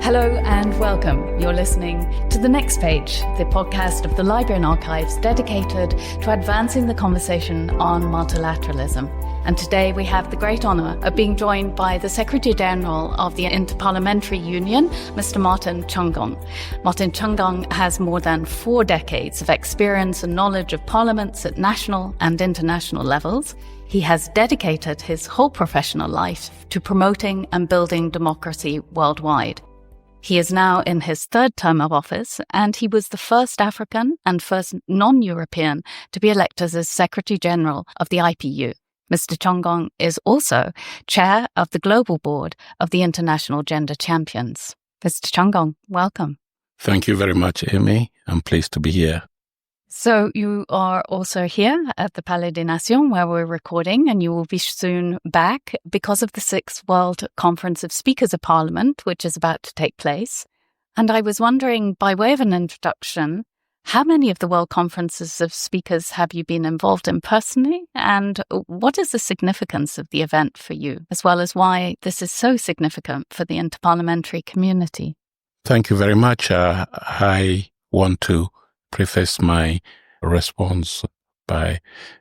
Hello and welcome. You're listening to The Next Page, the podcast of the Library and Archives dedicated to advancing the conversation on multilateralism. And today we have the great honour of being joined by the Secretary General of the Inter-Parliamentary Union, Mr. Martin Chungong. Martin Chungong has more than 4 decades of experience and knowledge of parliaments at national and international levels. He has dedicated his whole professional life to promoting and building democracy worldwide. He is now in his 3rd term of office, and he was the first African and first non-European to be elected as Secretary General of the IPU. Mr. Chungong is also Chair of the Global Board of the International Gender Champions. Mr. Chungong, welcome. Thank you very much, Amy. I'm pleased to be here. So you are also here at the Palais des Nations where we're recording, and you will be soon back because of the 6th World Conference of Speakers of Parliament, which is about to take place. And I was wondering, by way of an introduction, how many of the World Conferences of Speakers have you been involved in personally? And what is the significance of the event for you, as well as why this is so significant for the interparliamentary community? Thank you very much. I want to preface my response by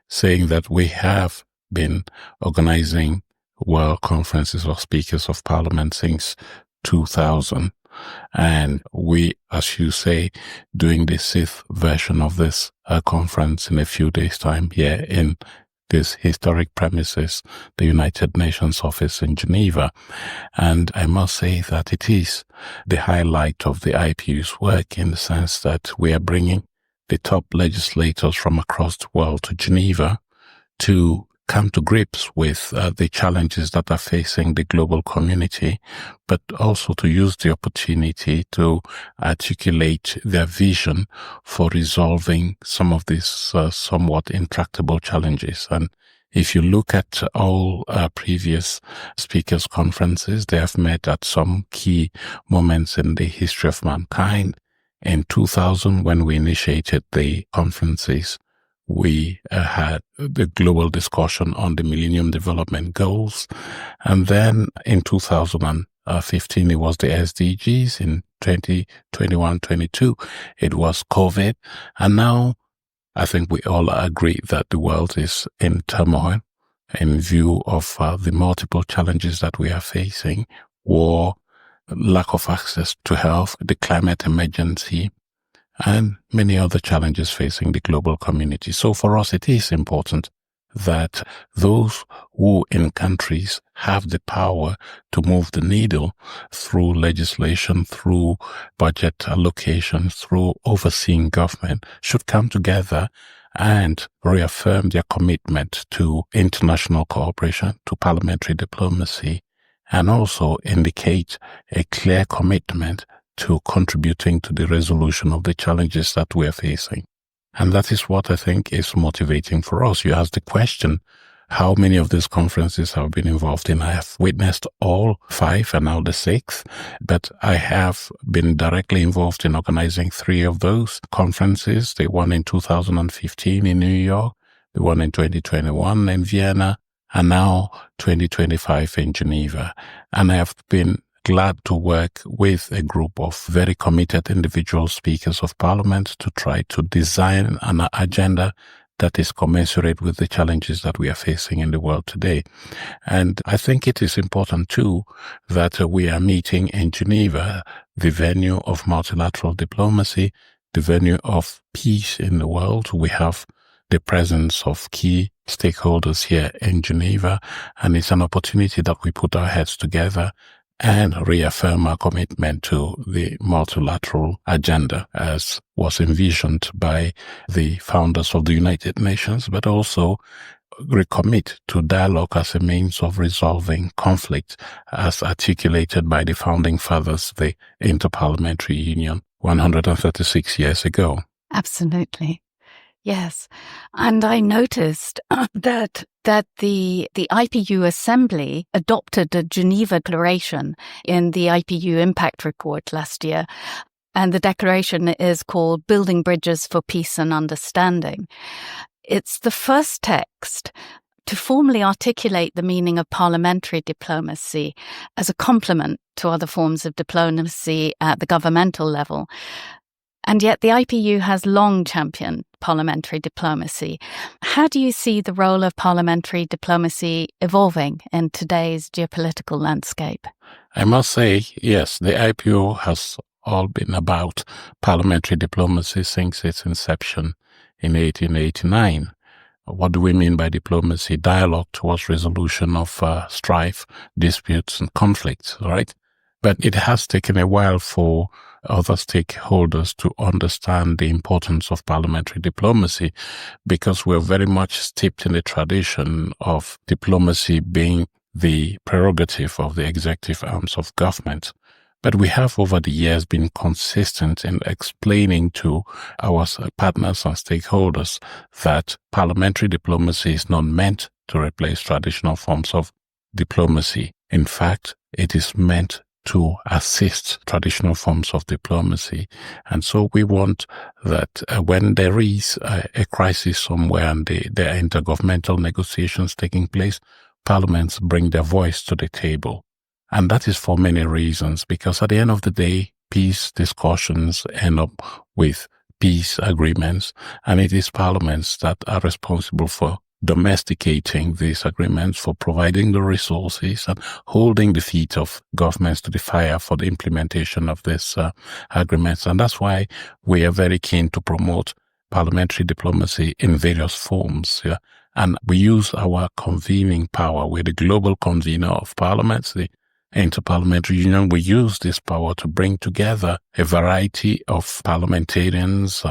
saying that we have been organizing World Conferences of Speakers of Parliament since 2000. And we, as you say, doing the 6th version of this conference in a few days' time here in this historic premises, the United Nations office in Geneva. And I must say that it is the highlight of the IPU's work in the sense that we are bringing the top legislators from across the world to Geneva to come to grips with the challenges that are facing the global community, but also to use the opportunity to articulate their vision for resolving some of these somewhat intractable challenges. And if you look at all previous speakers' conferences, they have met at some key moments in the history of mankind. In 2000, when we initiated the conferences, we had the global discussion on the Millennium Development Goals. And then in 2015, it was the SDGs. In 2021-22, it was COVID. And now I think we all agree that the world is in turmoil in view of the multiple challenges that we are facing: war, lack of access to health, the climate emergency, and many other challenges facing the global community. So for us, it is important that those who in countries have the power to move the needle through legislation, through budget allocation, through overseeing government should come together and reaffirm their commitment to international cooperation, to parliamentary diplomacy, and also indicate a clear commitment to contributing to the resolution of the challenges that we are facing. And that is what I think is motivating for us. You asked the question, how many of these conferences have been involved in? I have witnessed all 5 and now the 6th, but I have been directly involved in organizing 3 of those conferences, the one in 2015 in New York, the one in 2021 in Vienna, and now 2025 in Geneva. And I have been glad to work with a group of very committed individual speakers of parliament to try to design an agenda that is commensurate with the challenges that we are facing in the world today. And I think it is important too that we are meeting in Geneva, the venue of multilateral diplomacy, the venue of peace in the world. We have the presence of key stakeholders here in Geneva, and it's an opportunity that we put our heads together and reaffirm our commitment to the multilateral agenda as was envisioned by the founders of the United Nations, but also recommit to dialogue as a means of resolving conflict as articulated by the founding fathers, the Inter-Parliamentary Union, 136 years ago. Absolutely. Yes. And I noticed that the IPU Assembly adopted a Geneva Declaration in the IPU Impact Report last year. And the declaration is called Building Bridges for Peace and Understanding. It's the first text to formally articulate the meaning of parliamentary diplomacy as a complement to other forms of diplomacy at the governmental level. And yet the IPU has long championed parliamentary diplomacy. How do you see the role of parliamentary diplomacy evolving in today's geopolitical landscape? I must say, yes, the IPU has all been about parliamentary diplomacy since its inception in 1889. What do we mean by diplomacy? Dialogue towards resolution of strife, disputes, and conflicts, right? But it has taken a while for other stakeholders to understand the importance of parliamentary diplomacy, because we're very much steeped in the tradition of diplomacy being the prerogative of the executive arms of government. But we have over the years been consistent in explaining to our partners and stakeholders that parliamentary diplomacy is not meant to replace traditional forms of diplomacy. In fact, it is meant to assist traditional forms of diplomacy. And so we want that when there is a crisis somewhere and there are intergovernmental negotiations taking place, parliaments bring their voice to the table. And that is for many reasons, because at the end of the day, peace discussions end up with peace agreements, and it is parliaments that are responsible for domesticating these agreements, for providing the resources and holding the feet of governments to the fire for the implementation of these agreements. And that's why we are very keen to promote parliamentary diplomacy in various forms. Yeah? And we use our convening power. We're the global convener of parliaments, the Inter-Parliamentary Union. We use this power to bring together a variety of parliamentarians,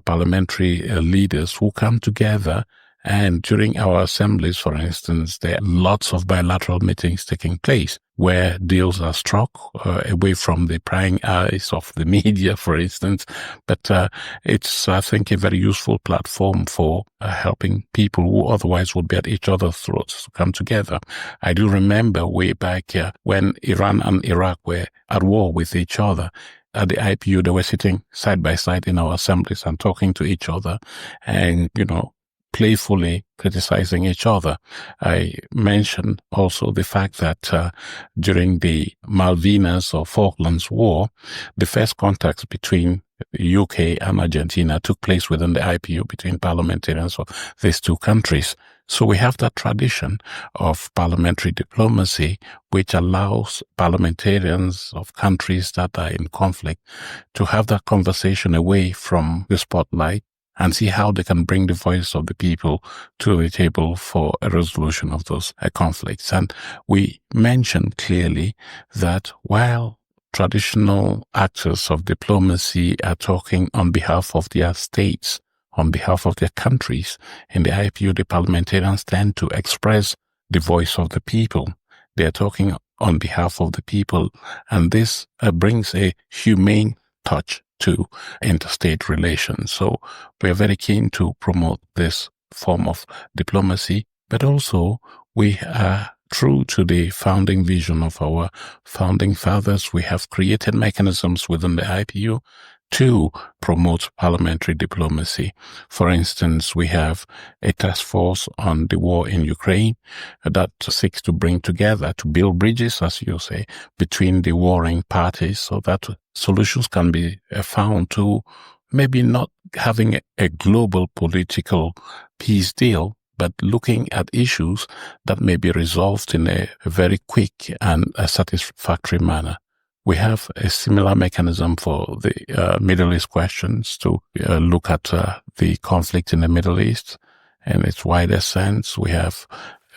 parliamentary leaders who come together. And during our assemblies, for instance, there are lots of bilateral meetings taking place where deals are struck away from the prying eyes of the media, for instance. But it's, I think, a very useful platform for helping people who otherwise would be at each other's throats to come together. I do remember way back when Iran and Iraq were at war with each other. At the IPU, they were sitting side by side in our assemblies and talking to each other and, playfully criticizing each other. I mentioned also the fact that during the Malvinas or Falklands War, the first contacts between the UK and Argentina took place within the IPU between parliamentarians of these two countries. So we have that tradition of parliamentary diplomacy, which allows parliamentarians of countries that are in conflict to have that conversation away from the spotlight and see how they can bring the voice of the people to the table for a resolution of those conflicts. And we mentioned clearly that while traditional actors of diplomacy are talking on behalf of their states, on behalf of their countries, in the IPU, the parliamentarians tend to express the voice of the people. They are talking on behalf of the people, and this brings a humane touch to interstate relations. So we are very keen to promote this form of diplomacy, but also we are true to the founding vision of our founding fathers. We have created mechanisms within the IPU to promote parliamentary diplomacy. For instance, we have a task force on the war in Ukraine that seeks to bring together, to build bridges, as you say, between the warring parties so that solutions can be found to maybe not having a global political peace deal, but looking at issues that may be resolved in a very quick and a satisfactory manner. We have a similar mechanism for the Middle East questions to look at the conflict in the Middle East in its wider sense. We have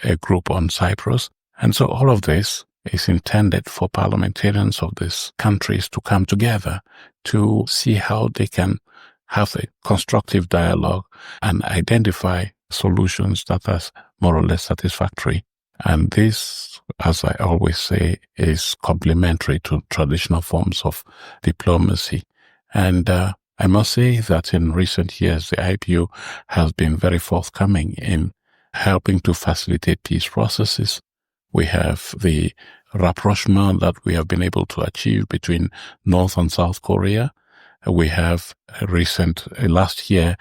a group on Cyprus. And so all of this is intended for parliamentarians of these countries to come together to see how they can have a constructive dialogue and identify solutions that are more or less satisfactory. And this, as I always say, is complementary to traditional forms of diplomacy. And I must say that in recent years, the IPU has been very forthcoming in helping to facilitate peace processes. We have the rapprochement that we have been able to achieve between North and South Korea. We have last year,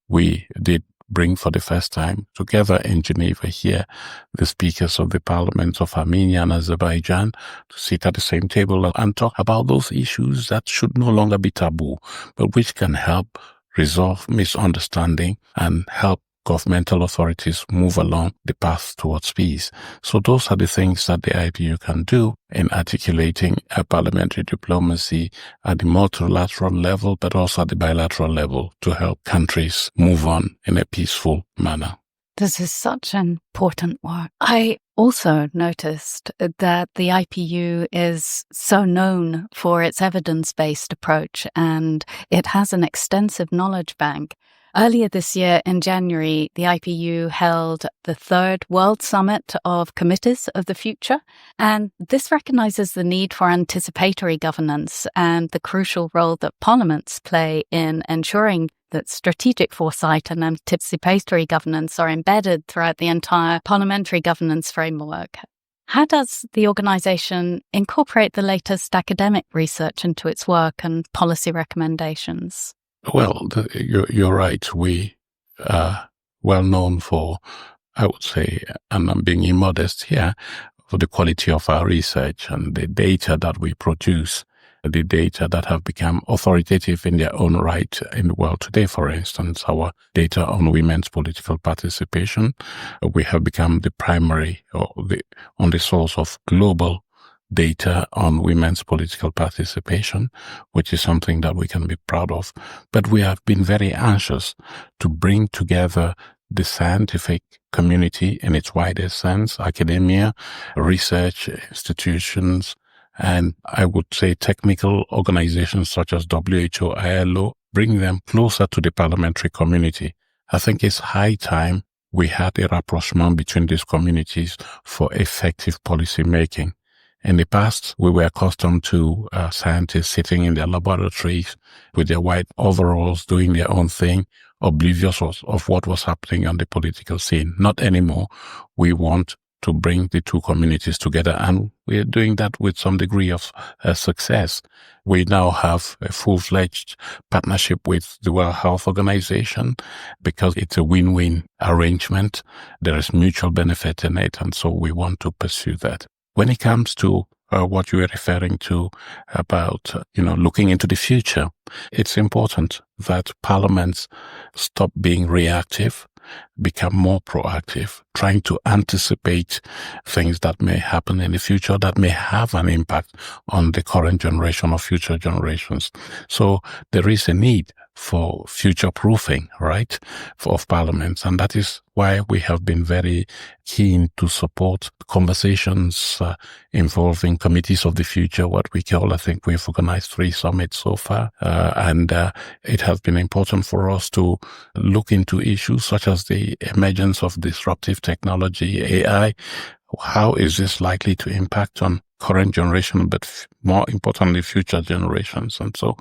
we did bring for the first time together in Geneva here the speakers of the parliaments of Armenia and Azerbaijan to sit at the same table and talk about those issues that should no longer be taboo, but which can help resolve misunderstanding and help governmental authorities move along the path towards peace. So those are the things that the IPU can do in articulating a parliamentary diplomacy at the multilateral level, but also at the bilateral level to help countries move on in a peaceful manner. This is such important work. I also noticed that the IPU is so known for its evidence-based approach, and it has an extensive knowledge bank. Earlier this year, in January, the IPU held the third World Summit of Committees of the Future, and this recognizes the need for anticipatory governance and the crucial role that parliaments play in ensuring that strategic foresight and anticipatory governance are embedded throughout the entire parliamentary governance framework. How does the organization incorporate the latest academic research into its work and policy recommendations? Well, you're right. We are well known for, I would say, and I'm being immodest here, for the quality of our research and the data that we produce, the data that have become authoritative in their own right in the world today. For instance, our data on women's political participation, we have become the primary or the only source of global data on women's political participation, which is something that we can be proud of. But we have been very anxious to bring together the scientific community in its widest sense, academia, research institutions, and I would say technical organizations such as WHO, ILO, bring them closer to the parliamentary community. I think it's high time we had a rapprochement between these communities for effective policy making. In the past, we were accustomed to scientists sitting in their laboratories with their white overalls doing their own thing, oblivious of what was happening on the political scene. Not anymore. We want to bring the two communities together, and we're doing that with some degree of success. We now have a full-fledged partnership with the World Health Organization because it's a win-win arrangement. There is mutual benefit in it, and so we want to pursue that. When it comes to what you were referring to about, looking into the future, it's important that parliaments stop being reactive, become more proactive, trying to anticipate things that may happen in the future that may have an impact on the current generation or future generations. So there is a need for future-proofing, right, of parliaments. And that is why we have been very keen to support conversations involving committees of the future, what we call, I think we've organized 3 summits so far. And it has been important for us to look into issues such as the emergence of disruptive technology, AI. How is this likely to impact on current generation, but more importantly, future generations? And so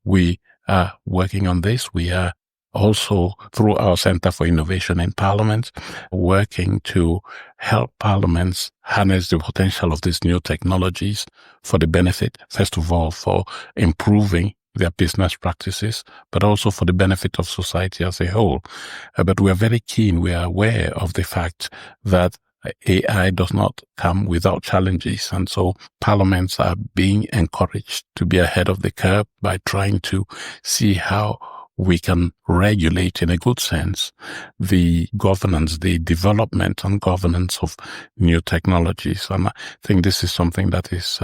we are working on this. We are also, through our Center for Innovation in Parliament, working to help parliaments harness the potential of these new technologies for the benefit, first of all, for improving their business practices, but also for the benefit of society as a whole. But we are very keen, we are aware of the fact that AI does not come without challenges. And so parliaments are being encouraged to be ahead of the curve by trying to see how we can regulate in a good sense the governance, the development and governance of new technologies. And I think this is something that is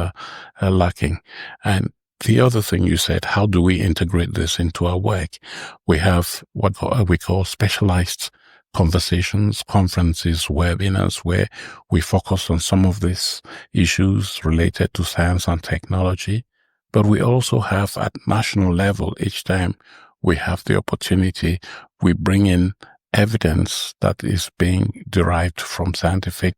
lacking. And the other thing you said, how do we integrate this into our work? We have what we call specialized conversations, conferences, webinars, where we focus on some of these issues related to science and technology. But we also have at national level, each time we have the opportunity, we bring in evidence that is being derived from scientific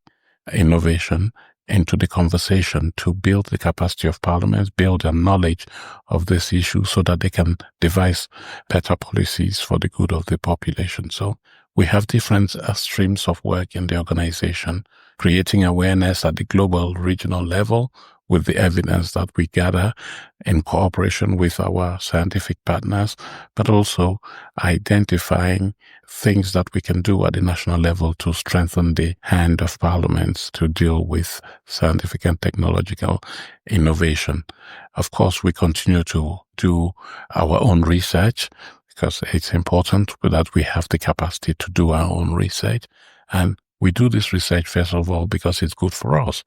innovation into the conversation to build the capacity of parliaments, build their knowledge of this issue so that they can devise better policies for the good of the population. So we have different streams of work in the organization, creating awareness at the global, regional level, with the evidence that we gather in cooperation with our scientific partners, but also identifying things that we can do at the national level to strengthen the hand of parliaments to deal with scientific and technological innovation. Of course, we continue to do our own research because it's important that we have the capacity to do our own research. And we do this research, first of all, because it's good for us.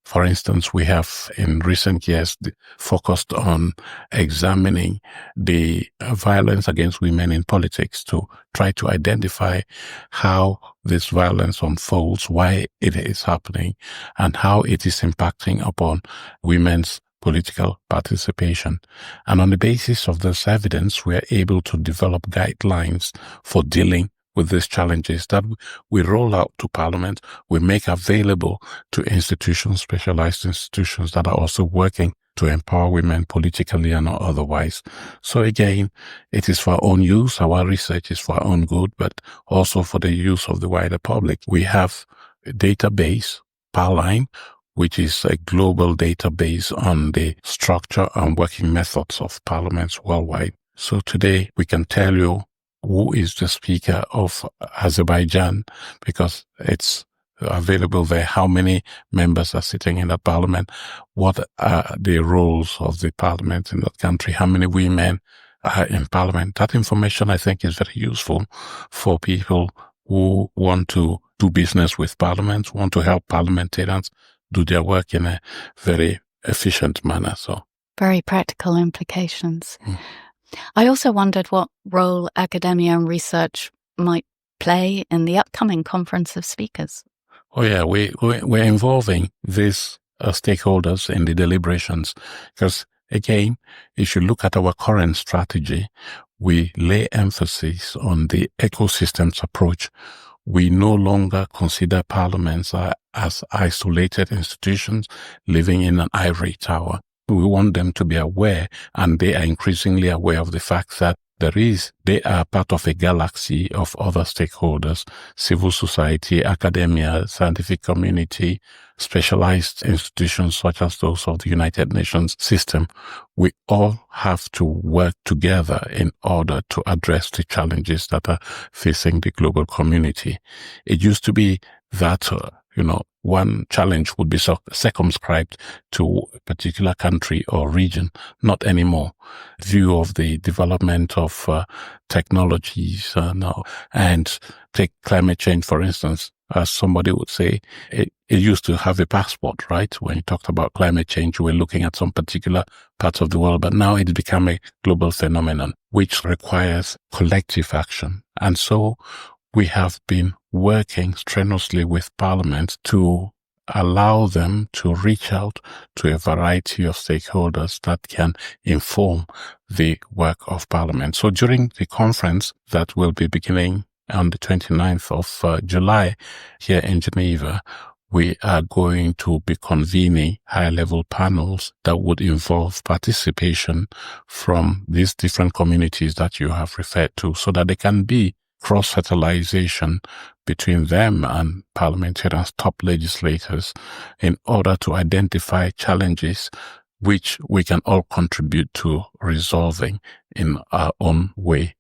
For instance, we have in recent years focused on examining the violence against women in politics to try to identify how this violence unfolds, why it is happening, and how it is impacting upon women's political participation. And on the basis of this evidence, we are able to develop guidelines for dealing with these challenges that we roll out to Parliament, we make available to institutions, specialized institutions that are also working to empower women politically and otherwise. So again, it is for our own use. Our research is for our own good, but also for the use of the wider public. We have a database, Parline, which is a global database on the structure and working methods of parliaments worldwide. So today we can tell you who is the Speaker of Azerbaijan because it's available there, how many members are sitting in that parliament, what are the roles of the parliament in that country, how many women are in parliament. That information, I think, is very useful for people who want to do business with parliaments, want to help parliamentarians do their work in a very efficient manner. So very practical implications. I also wondered what role academia and research might play in the upcoming Conference of Speakers. Oh yeah, we're involving these stakeholders in the deliberations because, again, if you look at our current strategy, we lay emphasis on the ecosystems approach. We no longer consider parliaments as isolated institutions living in an ivory tower. We want them to be aware, and they are increasingly aware of the fact that they are part of a galaxy of other stakeholders, civil society, academia, scientific community, specialized institutions such as those of the United Nations system. We all have to work together in order to address the challenges that are facing the global community. It used to be that, one challenge would be circumscribed to a particular country or region, not anymore. View of the development of technologies now, and take climate change, for instance, as somebody would say, it used to have a passport, right? When you talked about climate change, you were looking at some particular parts of the world, but now it's become a global phenomenon, which requires collective action. And so we have been working strenuously with parliaments to allow them to reach out to a variety of stakeholders that can inform the work of parliament. So during the conference that will be beginning on the 29th of July here in Geneva, we are going to be convening high-level panels that would involve participation from these different communities that you have referred to so that there can be cross-fertilization between them and parliamentarians, top legislators, in order to identify challenges which we can all contribute to resolving in our own way.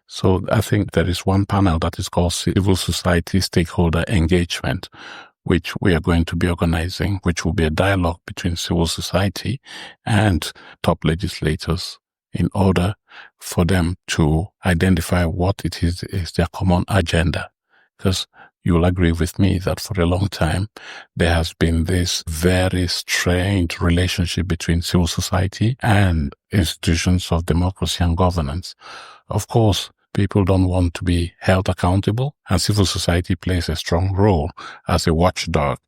So I think there is one panel that is called Civil Society Stakeholder Engagement, which we are going to be organizing, which will be a dialogue between civil society and top legislators in order for them to identify what it is their common agenda. Because you will agree with me that for a long time, there has been this very strained relationship between civil society and institutions of democracy and governance. Of course, people don't want to be held accountable, and civil society plays a strong role as a watchdog,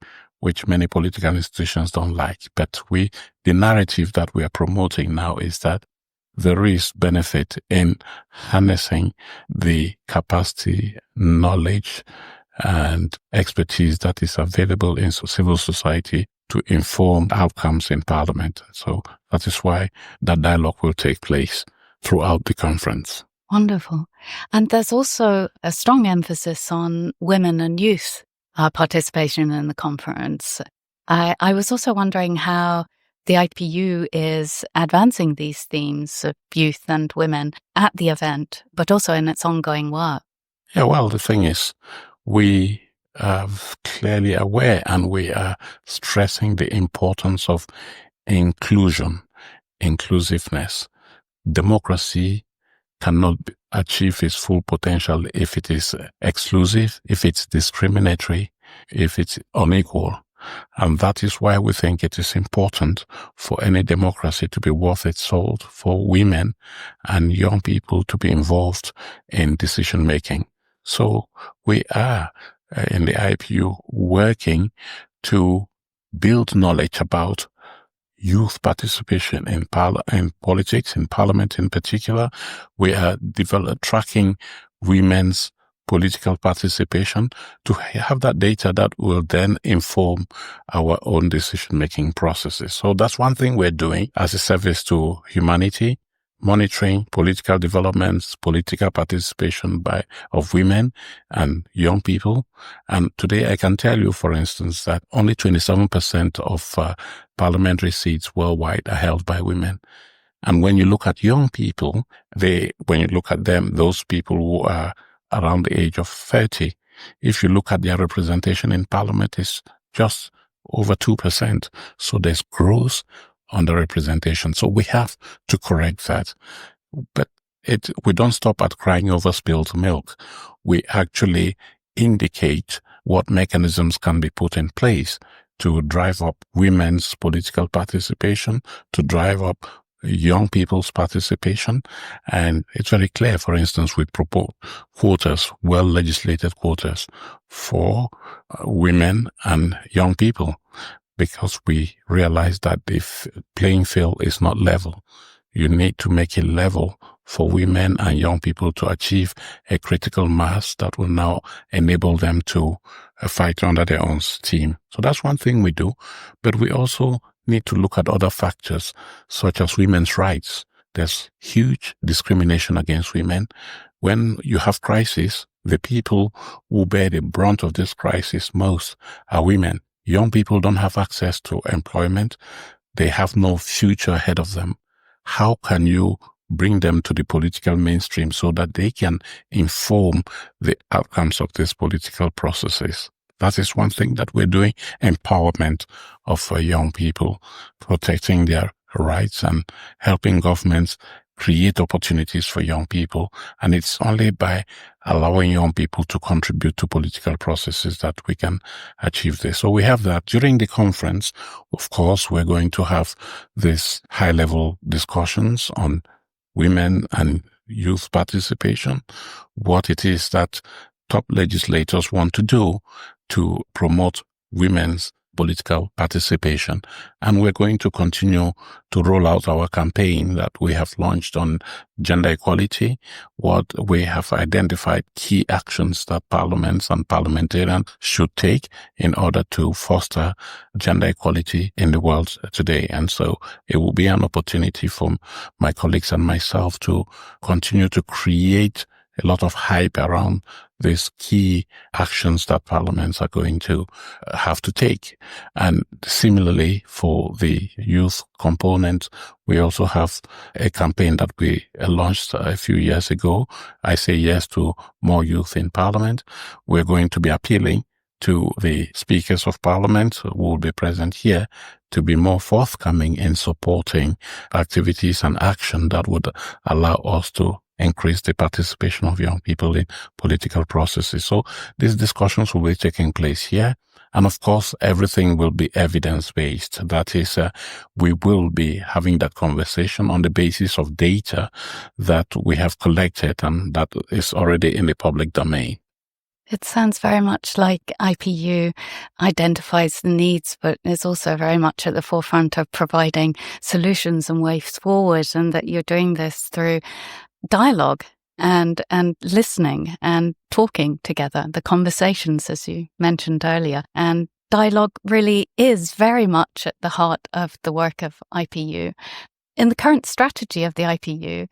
which many political institutions don't like. But the narrative that we are promoting now is that there is benefit in harnessing the capacity, knowledge, and expertise that is available in civil society to inform outcomes in Parliament. So that is why that dialogue will take place throughout the conference. Wonderful. And there's also a strong emphasis on women and youth participation in the conference. I was also wondering how the IPU is advancing these themes of youth and women at the event, but also in its ongoing work? Yeah, well, the thing is, we are clearly aware and we are stressing the importance of inclusion, inclusiveness. Democracy cannot achieve its full potential if it is exclusive, if it's discriminatory, if it's unequal. And that is why we think it is important for any democracy to be worth its salt, for women and young people to be involved in decision making. So we are in the IPU working to build knowledge about youth participation in politics, in parliament in particular. We are tracking women's political participation to have that data that will then inform our own decision-making processes. So that's one thing we're doing as a service to humanity, monitoring political developments, political participation of women and young people. And today I can tell you, for instance, that only 27% of parliamentary seats worldwide are held by women. And when you look at young people, when you look at them, those people who are around the age of 30, if you look at their representation in parliament, it's just over 2%. So there's gross underrepresentation. So we have to correct that. But we don't stop at crying over spilled milk. We actually indicate what mechanisms can be put in place to drive up women's political participation, to drive up young people's participation. And it's very clear, for instance, we propose quotas, well-legislated quotas for women and young people, because we realize that the playing field is not level. You need to make it level for women and young people to achieve a critical mass that will now enable them to fight under their own steam. So that's one thing we do. But we also need to look at other factors, such as women's rights. There's huge discrimination against women. When you have crisis, the people who bear the brunt of this crisis most are women. Young people don't have access to employment. They have no future ahead of them. How can you bring them to the political mainstream so that they can inform the outcomes of these political processes? That is one thing that we're doing, empowerment of young people, protecting their rights and helping governments create opportunities for young people. And it's only by allowing young people to contribute to political processes that we can achieve this. So we have that. During the conference, of course, we're going to have these high-level discussions on women and youth participation, what it is that top legislators want to do to promote women's political participation. And we're going to continue to roll out our campaign that we have launched on gender equality, what we have identified key actions that parliaments and parliamentarians should take in order to foster gender equality in the world today. And so it will be an opportunity for my colleagues and myself to continue to create a lot of hype around these key actions that parliaments are going to have to take. And similarly, for the youth component, we also have a campaign that we launched a few years ago. I say yes to more youth in parliament. We're going to be appealing to the speakers of parliament who will be present here to be more forthcoming in supporting activities and action that would allow us to increase the participation of young people in political processes. So these discussions will be taking place here. And of course, everything will be evidence-based. That is, we will be having that conversation on the basis of data that we have collected and that is already in the public domain. It sounds very much like IPU identifies the needs, but is also very much at the forefront of providing solutions and ways forward, and that you're doing this through dialogue and listening and talking together, the conversations, as you mentioned earlier. And dialogue really is very much at the heart of the work of IPU. In the current strategy of the IPU,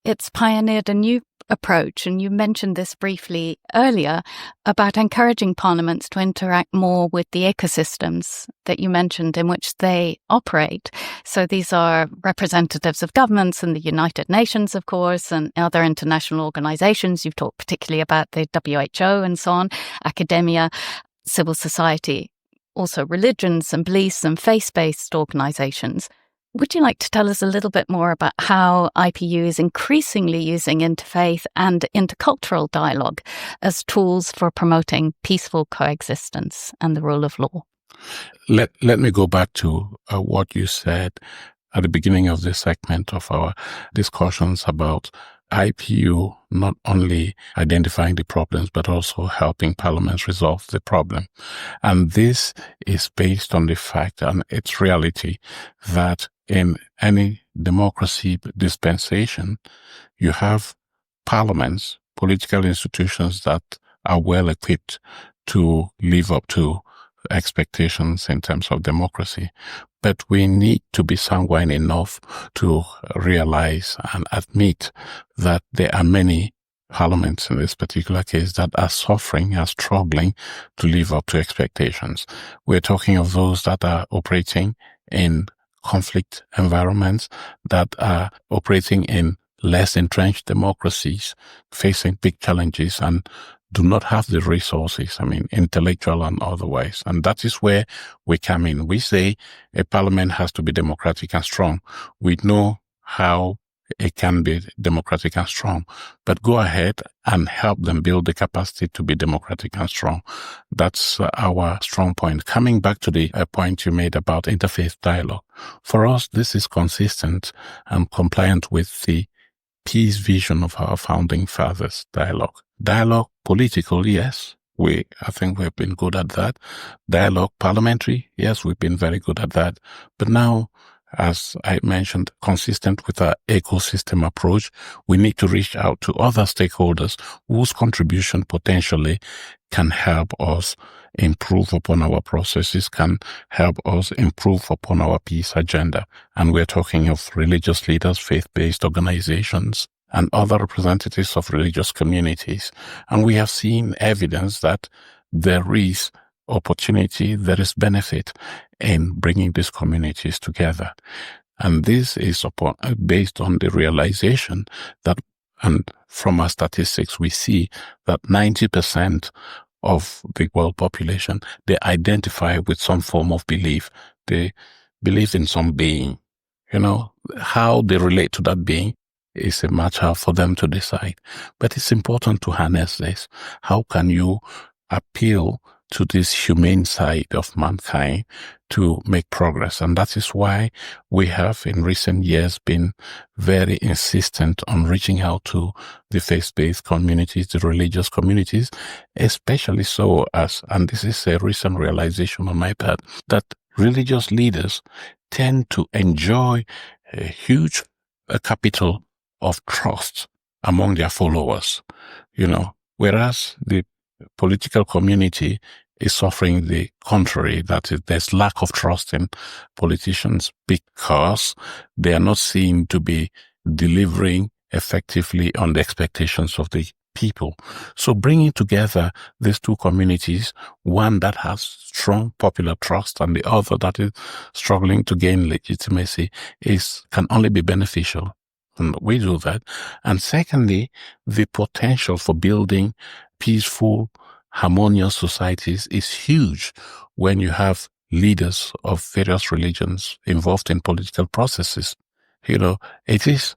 it's pioneered a new approach, and you mentioned this briefly earlier, about encouraging parliaments to interact more with the ecosystems that you mentioned in which they operate. So these are representatives of governments and the United Nations, of course, and other international organizations. You've talked particularly about the WHO and so on, academia, civil society, also religions and beliefs and faith-based organizations. Would you like to tell us a little bit more about how IPU is increasingly using interfaith and intercultural dialogue as tools for promoting peaceful coexistence and the rule of law? Let me go back to what you said at the beginning of this segment of our discussions about IPU not only identifying the problems, but also helping parliaments resolve the problem. And this is based on the fact, and its reality, that in any democracy dispensation, you have parliaments, political institutions that are well equipped to live up to expectations in terms of democracy. But we need to be sanguine enough to realize and admit that there are many parliaments in this particular case that are suffering, are struggling to live up to expectations. We're talking of those that are operating in conflict environments, that are operating in less entrenched democracies, facing big challenges and do not have the resources, intellectual and otherwise. And that is where we come in. We say a parliament has to be democratic and strong. We know how it can be democratic and strong, but go ahead and help them build the capacity to be democratic and strong. That's our strong point. Coming back to the point you made about interfaith dialogue. For us, this is consistent and compliant with the peace vision of our founding fathers. Dialogue political, yes. I think we've been good at that. Dialogue parliamentary, yes, we've been very good at that. But now, as I mentioned, consistent with our ecosystem approach, we need to reach out to other stakeholders whose contribution potentially can help us improve upon our processes, can help us improve upon our peace agenda. And we're talking of religious leaders, faith-based organizations, and other representatives of religious communities. And we have seen evidence that there is opportunity, there is benefit in bringing these communities together. And this is based on the realization that, and from our statistics, we see that 90% of the world population, they identify with some form of belief. They believe in some being. How they relate to that being is a matter for them to decide. But it's important to harness this. How can you appeal to this humane side of mankind to make progress? And that is why we have in recent years been very insistent on reaching out to the faith-based communities, the religious communities, especially so as, and this is a recent realization on my part, that religious leaders tend to enjoy a huge capital of trust among their followers, whereas the political community is suffering the contrary, that there's lack of trust in politicians because they are not seen to be delivering effectively on the expectations of the people. So bringing together these two communities, one that has strong popular trust and the other that is struggling to gain legitimacy, can only be beneficial. And we do that. And secondly, the potential for building peaceful, harmonious societies is huge when you have leaders of various religions involved in political processes. It is,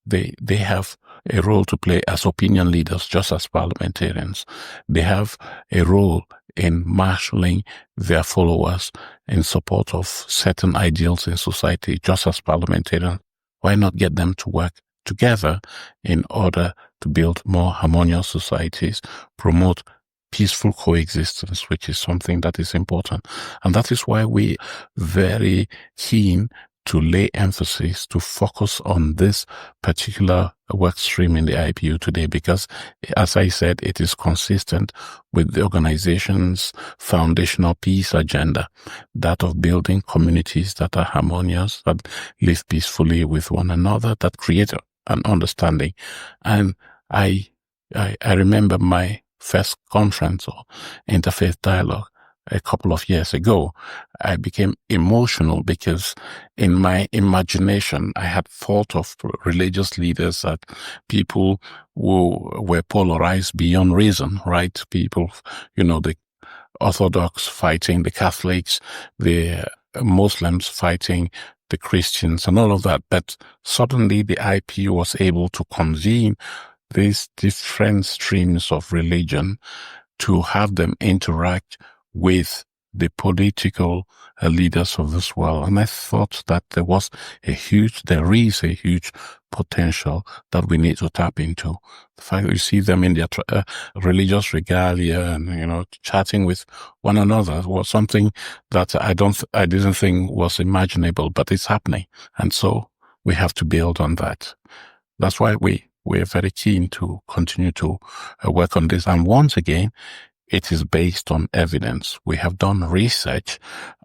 they have a role to play as opinion leaders, just as parliamentarians. They have a role in marshalling their followers in support of certain ideals in society, just as parliamentarians. Why not get them to work together in order to build more harmonious societies, promote peaceful coexistence, which is something that is important. And that is why we are very keen to lay emphasis, to focus on this particular work stream in the IPU today, because, as I said, it is consistent with the organization's foundational peace agenda, that of building communities that are harmonious, that live peacefully with one another, that create and understanding. And I remember my first conference or interfaith dialogue a couple of years ago. I became emotional because in my imagination, I had thought of religious leaders as people who were polarized beyond reason, right? People, the Orthodox fighting the Catholics, the Muslims fighting the Christians and all of that. But suddenly the IPU was able to convene these different streams of religion to have them interact with the political leaders of this world. And I thought that there is a huge potential that we need to tap into. The fact that you see them in their religious regalia and, chatting with one another was something that I didn't think was imaginable, but it's happening. And so we have to build on that. That's why we're very keen to continue to work on this. And once again, it is based on evidence. We have done research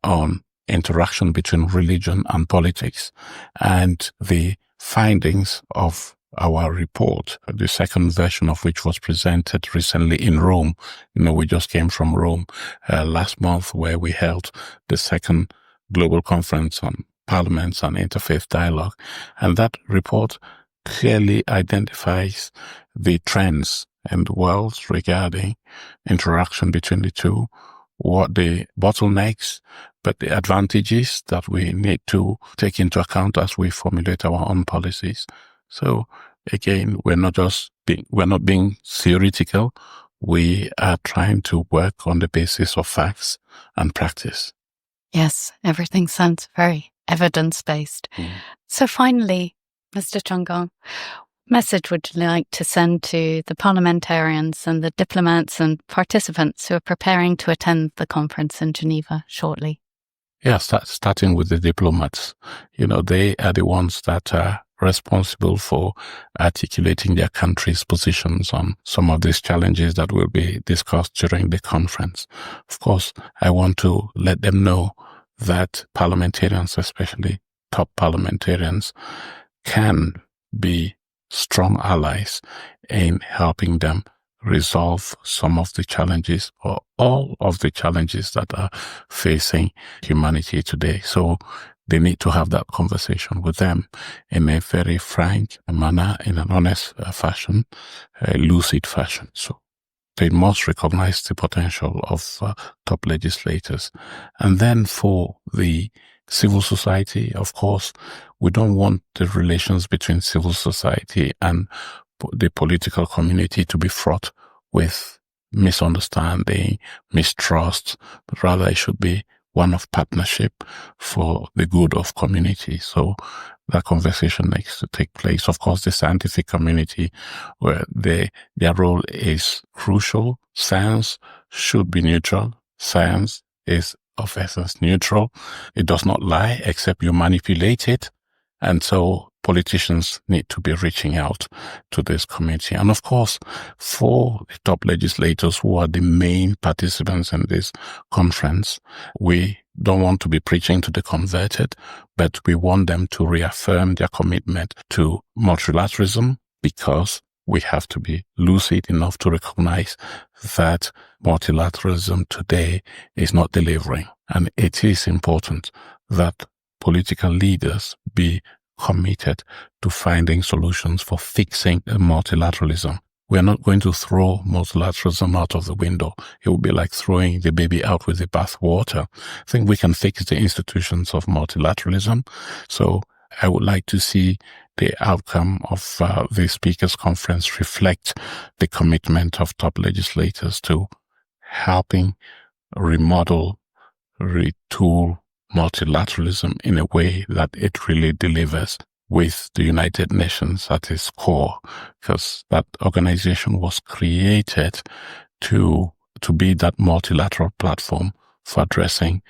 on interaction between religion and politics, and the findings of our report, the second version of which was presented recently in Rome. We just came from Rome last month, where we held the second global conference on parliaments and interfaith dialogue. And that report clearly identifies the trends in the world regarding interaction between the two, what the bottlenecks, but the advantages that we need to take into account as we formulate our own policies. So again, we're not being theoretical. We are trying to work on the basis of facts and practice. Yes, everything sounds very evidence-based. So finally, Mr. Chungong, message would you like to send to the parliamentarians and the diplomats and participants who are preparing to attend the conference in Geneva shortly? Yes, starting with the diplomats. They are the ones that are responsible for articulating their country's positions on some of these challenges that will be discussed during the conference. Of course, I want to let them know that parliamentarians, especially top parliamentarians, can be strong allies in helping them resolve some of the challenges or all of the challenges that are facing humanity today. So they need to have that conversation with them in a very frank manner, in an honest fashion, a lucid fashion. So they must recognize the potential of top legislators. And then for the civil society, of course, we don't want the relations between civil society and the political community to be fraught with misunderstanding, mistrust, but rather it should be one of partnership for the good of community. So that conversation needs to take place. Of course, the scientific community, where their role is crucial. Science should be neutral. Science is of essence neutral. It does not lie except you manipulate it. And so politicians need to be reaching out to this community. And of course, for the top legislators who are the main participants in this conference, we don't want to be preaching to the converted, but we want them to reaffirm their commitment to multilateralism, because we have to be lucid enough to recognize that multilateralism today is not delivering. And it is important that political leaders be committed to finding solutions for fixing multilateralism. We're not going to throw multilateralism out of the window. It would be like throwing the baby out with the bathwater. I think we can fix the institutions of multilateralism. So I would like to see the outcome of the Speakers' Conference reflect the commitment of top legislators to helping remodel, retool multilateralism in a way that it really delivers, with the United Nations at its core, because that organization was created to be that multilateral platform for addressing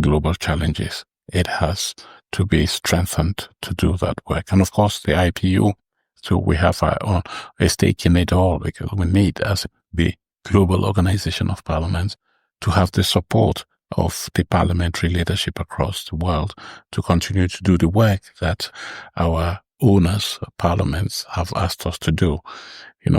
global challenges. It has to be strengthened to do that work. And of course, the IPU, so we have a stake in it all, because we need, as the global organization of parliaments, to have the support of the parliamentary leadership across the world to continue to do the work that our owners, parliaments have asked us to do,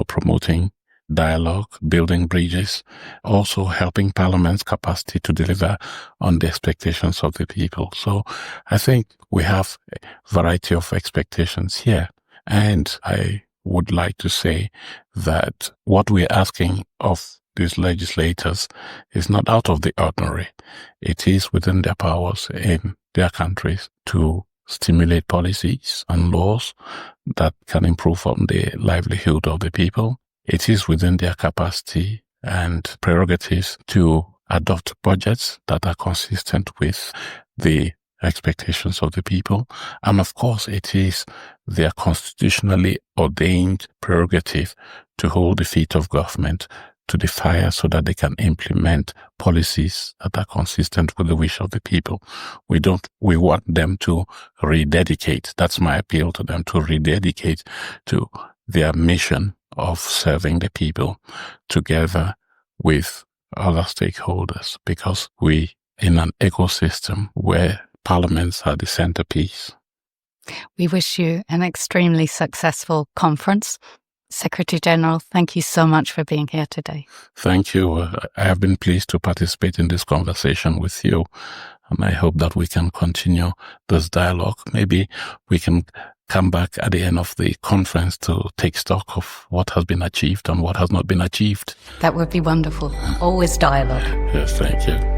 promoting dialogue, building bridges, also helping Parliament's capacity to deliver on the expectations of the people. So I think we have a variety of expectations here. And I would like to say that what we're asking of these legislators is not out of the ordinary. It is within their powers in their countries to stimulate policies and laws that can improve on the livelihood of the people. It is within their capacity and prerogatives to adopt budgets that are consistent with the expectations of the people. And of course, it is their constitutionally ordained prerogative to hold the feet of government to the fire so that they can implement policies that are consistent with the wish of the people. We want them to rededicate. That's my appeal to them, to rededicate to their mission of serving the people together with other stakeholders, because we in an ecosystem where parliaments are the centerpiece. We wish you an extremely successful conference. Secretary General, thank you so much for being here today. Thank you. I have been pleased to participate in this conversation with you, and I hope that we can continue this dialogue. Maybe we can come back at the end of the conference to take stock of what has been achieved and what has not been achieved. That would be wonderful. Always dialogue. Yes, thank you.